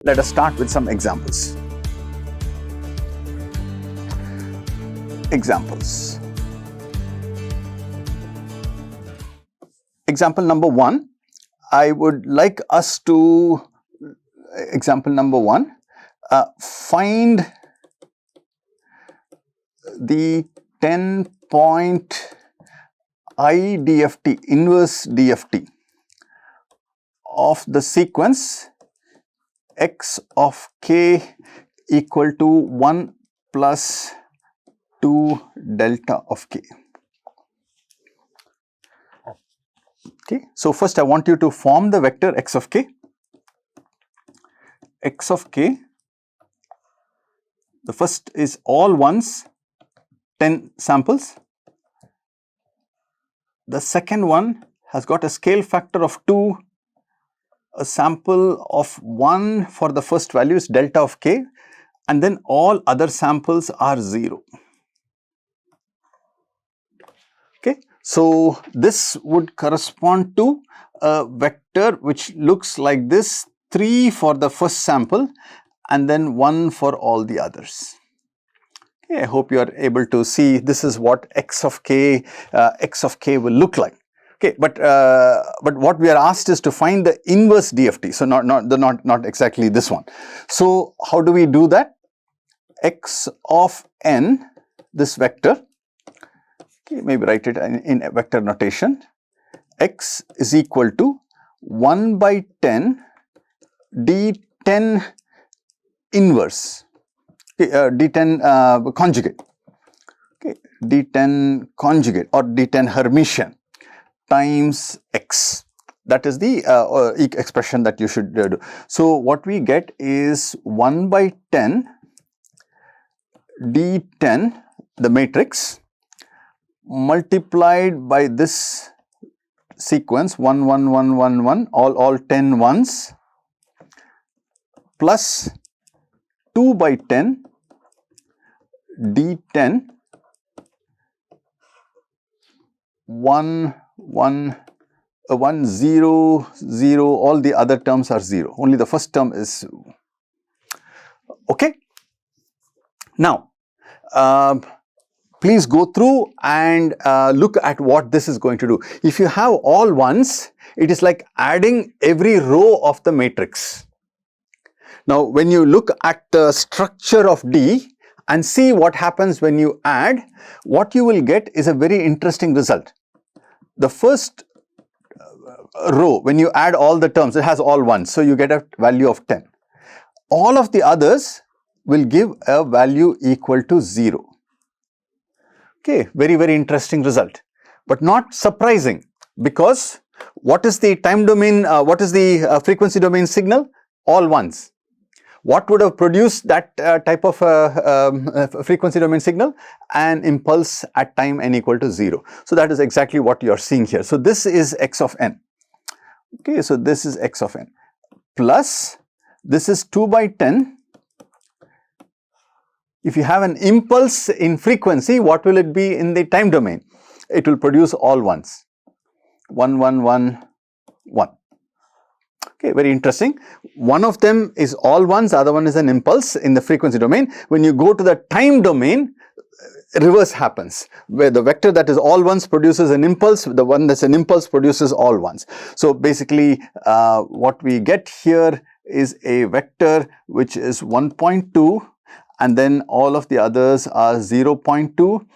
Let us start with some examples. Example number 1, I would like us to, example number 1, find the 10-point IDFT, inverse DFT of the sequence x of k equal to 1 plus 2 delta of k. Okay, so first I want you to form the vector x of k. X of k, the first is all ones, 10 samples. The second one has got a scale factor of 2, a sample of 1 for the first value is delta of k, and then all other samples are 0. Okay, so this would correspond to a vector which looks like this: 3 for the first sample and then 1 for all the others. Okay, I hope you are able to see this is what x of k will look like. Okay, but what we are asked is to find the inverse DFT, so not exactly this one. So how do we do that? X of n, this vector, okay, maybe write it in a vector notation. X is equal to 1 by 10 d10 inverse, okay, d10 conjugate, okay, d10 conjugate or d10 Hermitian times x. That is the expression that you should do. So what we get is 1 by 10 d10, the matrix, multiplied by this sequence 1 1 1 1 1, all 10 ones, plus 2 by 10 d10 1 1 1 0 0, all the other terms are 0, only the first term is okay. Now please go through and look at what this is going to do. If you have all ones, it is like adding every row of the matrix. Now when you look at the structure of D and see what happens when you add, what you will get is a very interesting result. The first row, when you add all the terms, it has all ones, so you get a value of 10. All of the others will give a value equal to 0. Okay, very interesting result, but not surprising, because what is the time domain, what is the frequency domain signal? All ones. What would have produced that type of frequency domain signal? An impulse at time n equal to 0. So that is exactly what you are seeing here. So this is x of n. Okay, so this is x of n plus this is 2 by 10. If you have an impulse in frequency, what will it be in the time domain? It will produce all ones, 1 1 1 1. Okay, very interesting. One of them is all ones, the other one is an impulse in the frequency domain. When you go to the time domain, reverse happens, where the vector that is all ones produces an impulse, the one that's an impulse produces all ones. So basically what we get here is a vector which is 1.2, and then all of the others are 0.2.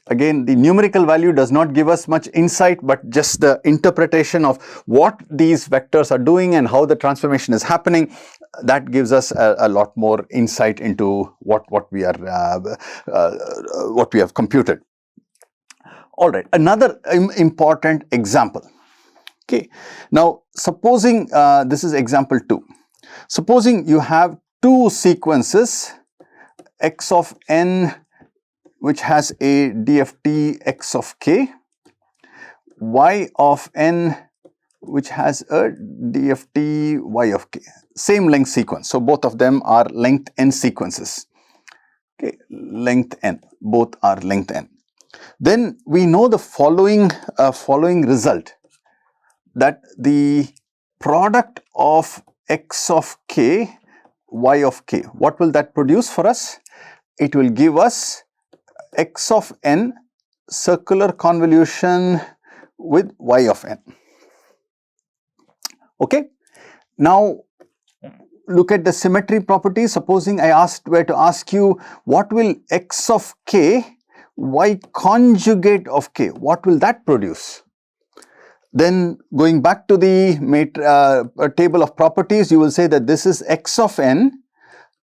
Again, the numerical value does not give us much insight, but just the interpretation of what these vectors are doing and how the transformation is happening, that gives us a lot more insight into what we have computed. All right, another important example. Okay, now supposing this is example 2. Supposing you have two sequences, x of n, which has a DFT x of k, y of n, which has a DFT y of k, same length sequence. So both of them are length n sequences. Okay, length n, both are length n. Then we know the following result, that the product of x of k y of k. What will that produce for us? It will give us x of n circular convolution with y of n. Okay. Now look at the symmetry property. Supposing I were to ask you, what will x of k, y conjugate of k, what will that produce? Then going back to the table of properties, you will say that this is x of n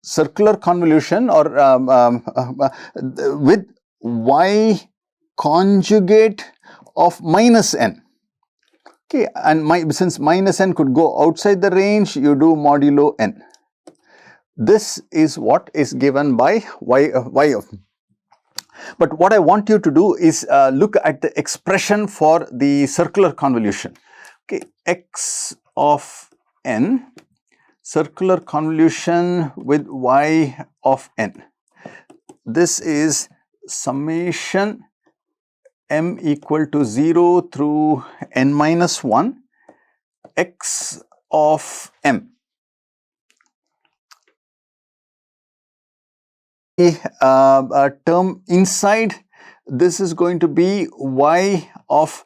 circular convolution or with y conjugate of minus n. Okay, and since minus n could go outside the range, you do modulo n. This is what is given by y of. But what I want you to do is look at the expression for the circular convolution. Okay, x of n circular convolution with y of n. This is summation m equal to 0 through n minus 1 x of m. Term inside this is going to be y of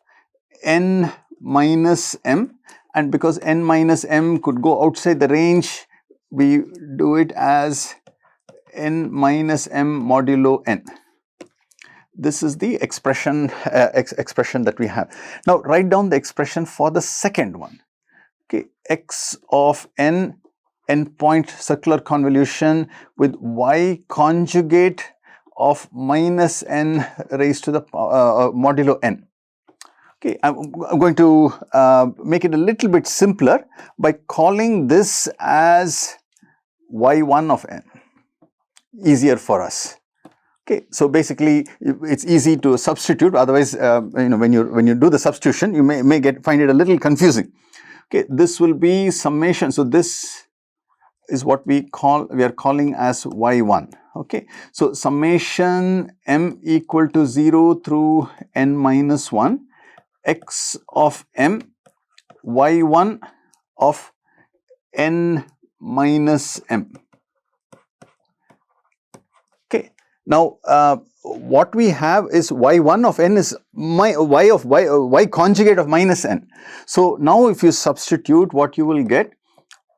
n minus m, and because n minus m could go outside the range, we do it as n minus m modulo n. This is the expression that we have. Now write down the expression for the second one. Okay, x of n endpoint circular convolution with y conjugate of minus n raised to the modulo n. Okay, I'm going to make it a little bit simpler by calling this as y1 of n. Easier for us. Okay, so basically it's easy to substitute. Otherwise, when you do the substitution, you may find it a little confusing. Okay, this will be summation. So this is what we are calling as y1. Okay, so summation m equal to 0 through n minus 1 x of m y1 of n minus m. Okay, now what we have is y1 of n is y conjugate of minus n. So now if you substitute, what you will get,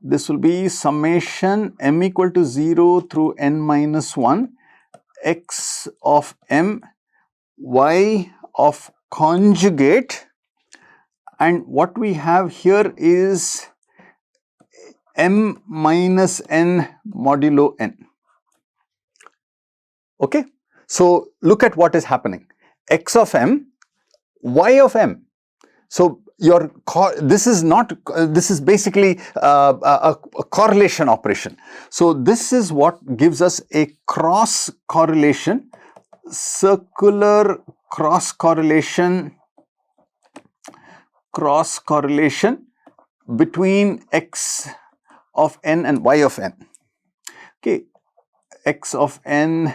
this will be summation m equal to 0 through n minus 1 x of m y of conjugate, and what we have here is m minus n modulo n. Okay, so look at what is happening. X of m, y of m. So this is basically a correlation operation. So this is what gives us a cross correlation, circular cross correlation between x of n and y of n. Okay, x of n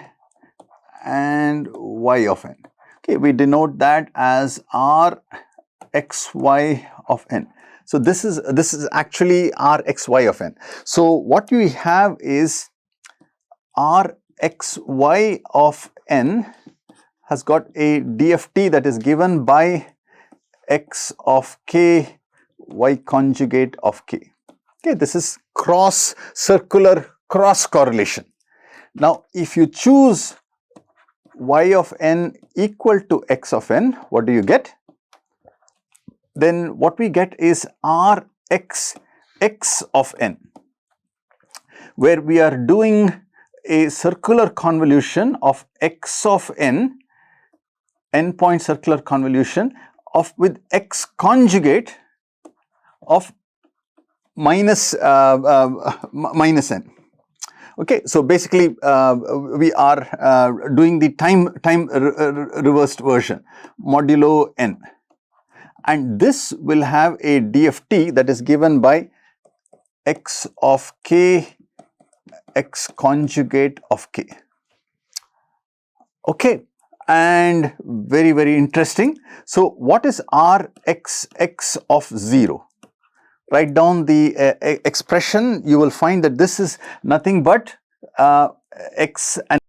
and y of n. Okay, we denote that as r xy of n. So this is actually r xy of n. So what we have is r xy of n has got a DFT that is given by x of k y conjugate of k. Okay, this is circular cross correlation. Now if you choose y of n equal to x of n, what do you get? Then what we get is r x of n, where we are doing a circular convolution of x of n, endpoint circular convolution with x conjugate of minus n. Okay, so basically we are doing the time reversed version, modulo n, and this will have a DFT that is given by x of k x conjugate of k. Okay, and very interesting. So what is r x of 0? write down the expression, you will find that this is nothing but x and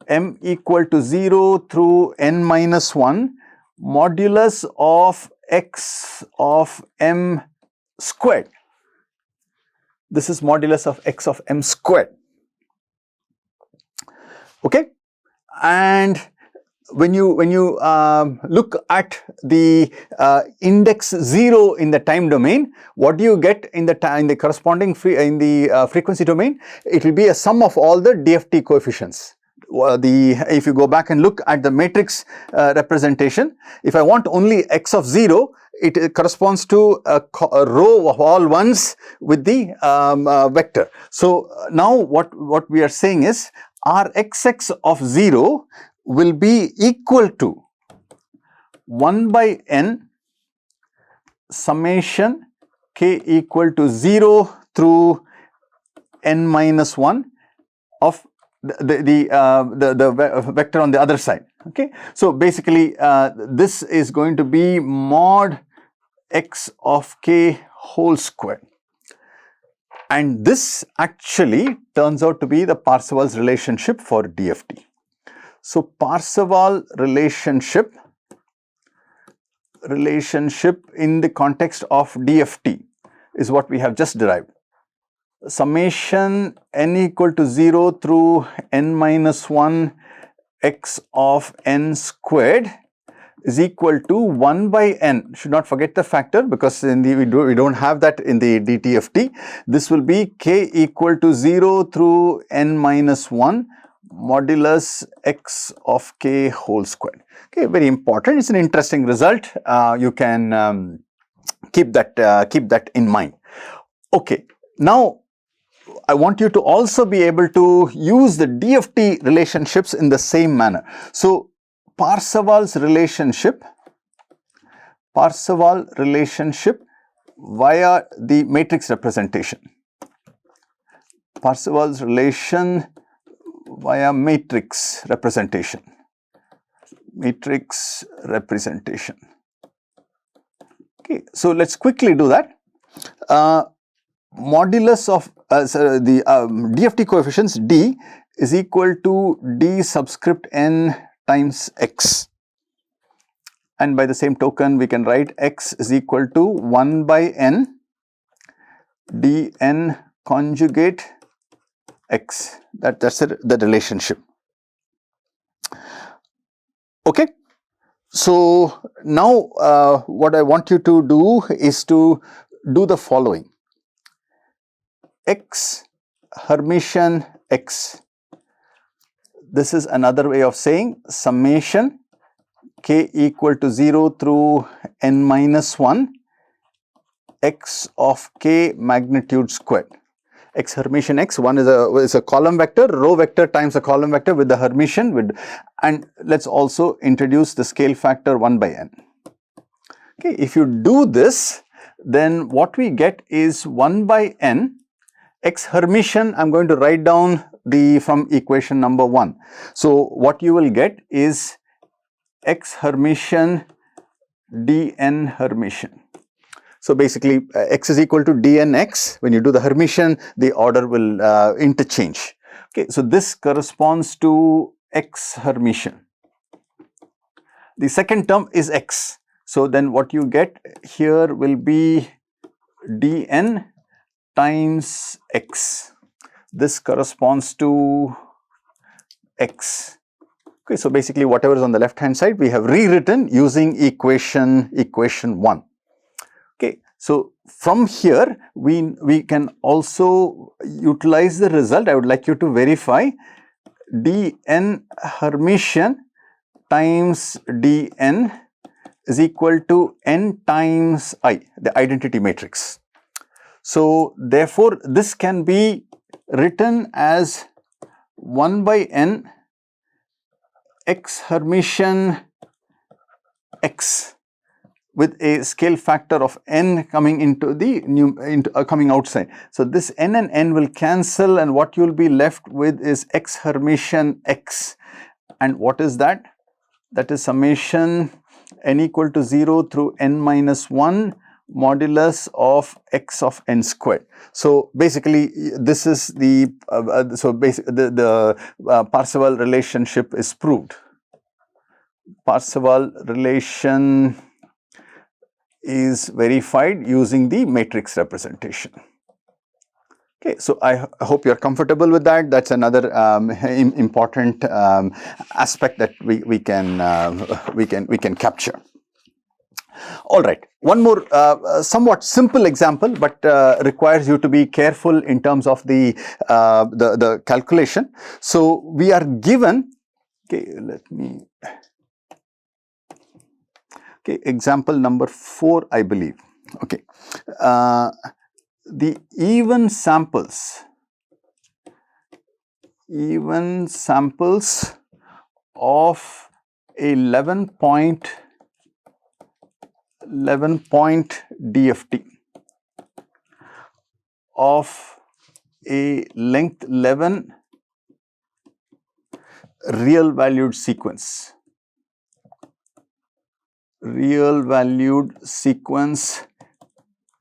m equal to 0 through n minus 1 modulus of x of m squared. This is modulus of x of m squared. Okay, and when you look at the index 0 in the time domain, what do you get in the corresponding frequency domain? It will be a sum of all the DFT coefficients. If you go back and look at the matrix representation, if I want only x of 0, it corresponds to a row of all ones with the vector. So now what we are saying is our xx of 0 will be equal to 1 by n summation k equal to 0 through n minus 1 of the vector on the other side. Okay, so basically this is going to be mod x of k whole square, and this actually turns out to be the Parseval's relationship for DFT. So Parseval relationship in the context of DFT is what we have just derived. Summation n equal to 0 through n minus 1 x of n squared is equal to 1 by n. Should not forget the factor, because in the we don't have that in the DTFT. This will be k equal to 0 through n minus 1 modulus x of k whole squared. Okay, very important. It's an interesting result. You can keep that in mind. Okay, now I want you to also be able to use the DFT relationships in the same manner. So Parseval's relationship via the matrix representation. Parseval's relation via matrix representation. Okay, so let's quickly do that. Modulus of the DFT coefficients d is equal to d subscript n times x, and by the same token we can write x is equal to 1 by n dn conjugate x. That's the relationship. Okay, so now what I want you to do is to do the following. X Hermitian x. This is another way of saying summation k equal to 0 through n minus 1 x of k magnitude squared. X Hermitian x, one is a column vector, row vector times a column vector with the Hermitian and let's also introduce the scale factor 1 by n. Okay, if you do this, then what we get is 1 by n x Hermitian. I'm going to write down from equation number 1. So what you will get is x Hermitian dn Hermitian. So basically x is equal to dnx. When you do the Hermitian, the order will interchange. Okay, so this corresponds to x Hermitian. The second term is x. So then what you get here will be dn times x. This corresponds to x. Okay, so basically whatever is on the left hand side we have rewritten using equation 1. Okay, so from here we can also utilize the result. I would like you to verify dn Hermitian times dn is equal to n times I, the identity matrix. So therefore this can be written as 1 by n x Hermitian x with a scale factor of n coming into coming outside. So this n and n will cancel, and what you will be left with is x Hermitian x. And what is that? That is summation n equal to 0 through n minus 1 modulus of x of n squared. So basically this is the Parseval relationship is proved. Parseval relation is verified using the matrix representation. Okay, so I hope you are comfortable with that. That's another important aspect that we can capture. All right, one more somewhat simple example, but requires you to be careful in terms of the calculation. So we are given. Okay, example number 4, I believe. Okay, the even samples of 11 point DFT of a length 11 real valued sequence. Real valued sequence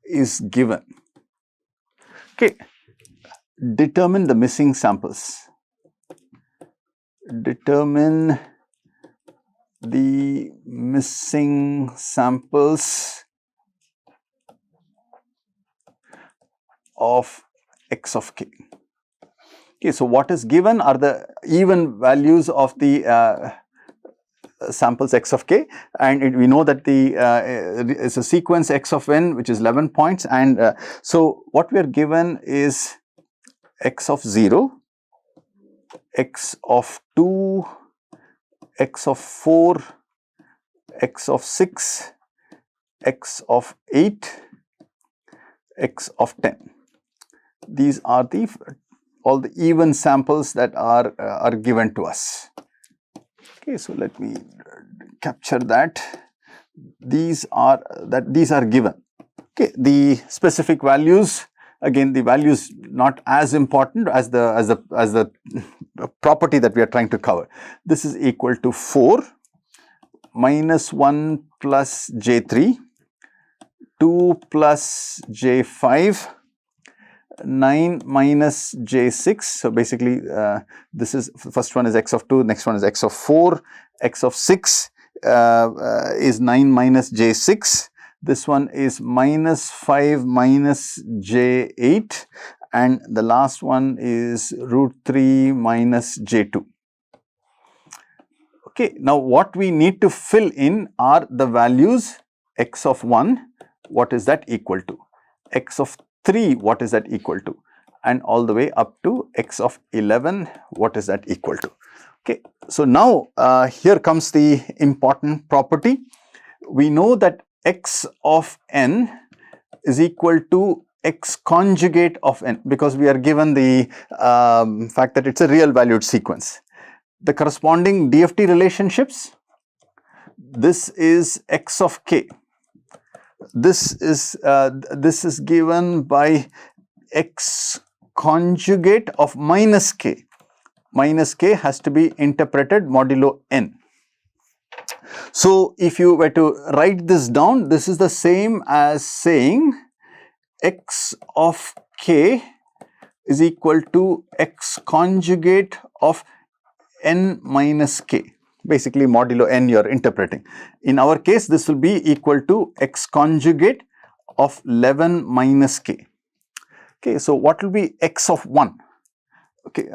is given. Okay, determine the missing samples. Determine the missing samples of x of k. Okay, so what is given are the even values of the samples x of k, and we know that the is a sequence x of n which is 11 points, and so what we are given is x of 0, x of 2, x of 4, x of 6, x of 8, x of 10. These are all the even samples that are given to us. Okay, so let me capture that. These are given. Okay, the specific values, again the values not as important as the property that we are trying to cover. This is equal to 4 minus 1 plus j3, 2 plus j5, 9 minus j6. So basically this is first one is x of 2, next one is x of 4, x of 6 is 9 minus j6, this one is minus 5 minus j8, and the last one is root 3 minus j2. Okay, now what we need to fill in are the values x of 1, what is that equal to, x of 3, what is that equal to, and all the way up to x of 11, what is that equal to. Okay, so now here comes the important property. We know that x of n is equal to x conjugate of n, because we are given the fact that it's a real valued sequence. The corresponding DFT relationships, this is x of k. This is given by x conjugate of minus k. Minus k has to be interpreted modulo n. So if you were to write this down, this is the same as saying x of k is equal to x conjugate of n minus k. Basically modulo n you are interpreting. In our case, this will be equal to x conjugate of 11 minus k. Okay, so what will be x of 1? Okay,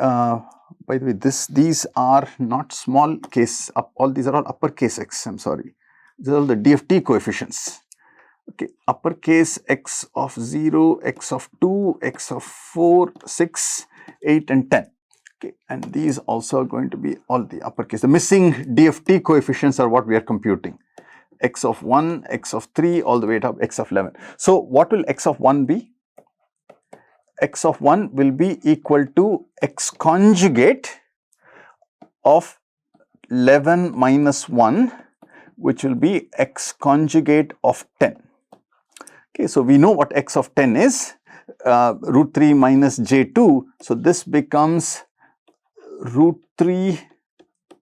by the way, these are not small case, all these are all uppercase x, I'm sorry. These are all the DFT coefficients. Okay, uppercase x of 0, x of 2, x of 4, 6, 8 and 10. Okay, and these also are going to be all the uppercase. The missing DFT coefficients are what we are computing. X of 1, x of 3, all the way up x of 11. So what will x of 1 be? X of 1 will be equal to x conjugate of 11 minus 1, which will be x conjugate of 10. Okay, so we know what x of 10 is, root 3 minus j2. So this becomes root 3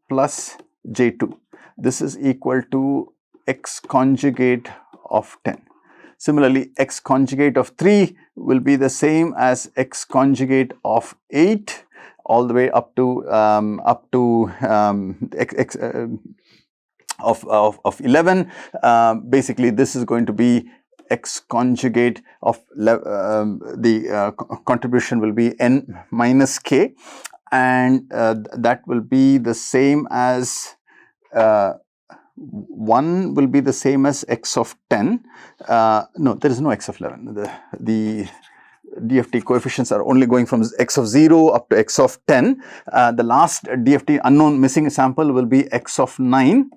plus j2. This is equal to x conjugate of 10. Similarly, x conjugate of 3 will be the same as x conjugate of 8 all the way up to of 11. Basically, this is going to be x conjugate of contribution will be n minus k, and that will be the same as 1 will be the same as x of 10. No, there is no x of 11. The DFT coefficients are only going from x of 0 up to x of 10. The last DFT unknown missing sample will be x of 9,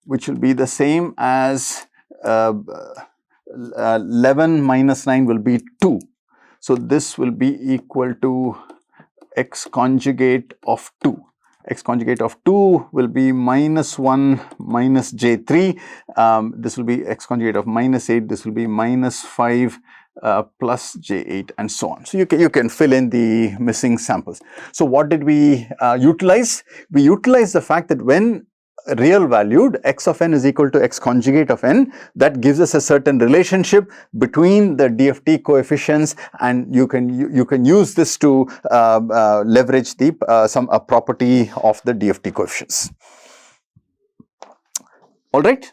which will be the same as 11 minus 9 will be 2. So this will be equal to x conjugate of 2. X conjugate of 2 will be minus 1 minus j3. This will be x conjugate of minus 8. This will be minus 5 plus j8, and so on. So you can fill in the missing samples. So what did we utilize? We utilized the fact that when real valued, x of n is equal to x conjugate of n, that gives us a certain relationship between the DFT coefficients, and you can use this to leverage the some property of the DFT coefficients. All right.